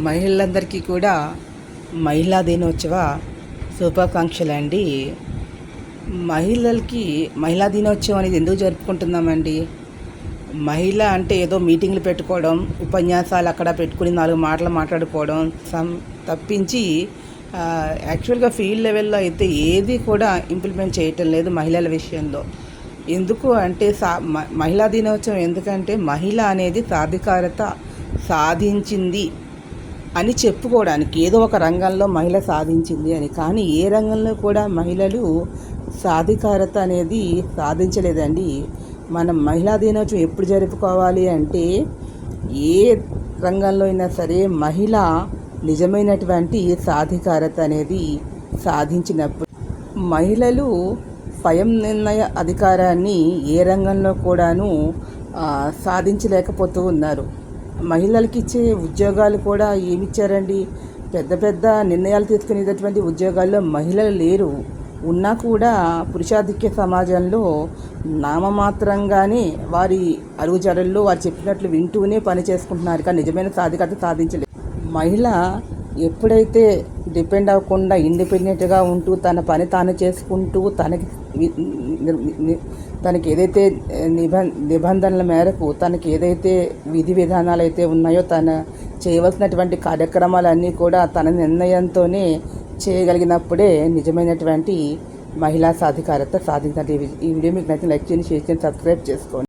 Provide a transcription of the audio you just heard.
మహిళలందరికీ కూడా మహిళా దినోత్సవ శుభాకాంక్షలు అండి. మహిళా దినోత్సవం అనేది ఎందుకు జరుపుకుంటున్నామండి? మహిళ అంటే ఏదో మీటింగ్లు పెట్టుకోవడం, ఉపన్యాసాలు అక్కడ పెట్టుకుని 4 మాటలు మాట్లాడుకోవడం తప్పించి యాక్చువల్గా ఫీల్డ్ లెవెల్లో అయితే ఏది కూడా ఇంప్లిమెంట్ చేయటం లేదు మహిళల విషయంలో. ఎందుకు అంటే మహిళా దినోత్సవం ఎందుకంటే మహిళ అనేది సాధికారత సాధించింది అని చెప్పుకోవడానికి, ఏదో ఒక రంగంలో మహిళ సాధించింది అని. కానీ ఏ రంగంలో కూడా మహిళలు సాధికారత అనేది సాధించలేదండి. మనం మహిళా దినోత్సవం ఎప్పుడు జరుపుకోవాలి అంటే, ఏ రంగంలో అయినా సరే మహిళ నిజమైనటువంటి సాధికారత అనేది సాధించినప్పుడు. మహిళలు స్వయం నిర్ణయ అధికారాన్ని ఏ రంగంలో కూడాను సాధించలేకపోతూ ఉన్నారు. మహిళలకి ఇచ్చే ఉద్యోగాలు కూడా ఏమిచ్చారండి? పెద్ద పెద్ద నిర్ణయాలు తీసుకునేటటువంటి ఉద్యోగాల్లో మహిళలు లేరు. ఉన్నా కూడా పురుషాధిక్య సమాజంలో నామమాత్రంగానే వారి అడుగుజాడల్లో వారు చెప్పినట్లు వింటూనే పని చేసుకుంటున్నారు. కానీ నిజమైన సాధికారత సాధించలేదు. మహిళ ఎప్పుడైతే డిపెండ్ అవ్వకుండా ఇండిపెండెంట్గా ఉంటూ తన పని తాను చేసుకుంటూ తనకి ఏదైతే నిబంధనల మేరకు తనకి ఏదైతే విధి విధానాలు అయితే ఉన్నాయో తన చేయవలసినటువంటి కార్యక్రమాలన్నీ కూడా తన నిర్ణయంతోనే చేయగలిగినప్పుడే నిజమైనటువంటి మహిళా సాధికారత సాధించాలి. ఈ వీడియో మీకు నచ్చితే లైక్ చేయండి, షేర్ చేయండి, సబ్స్క్రైబ్ చేసుకోండి.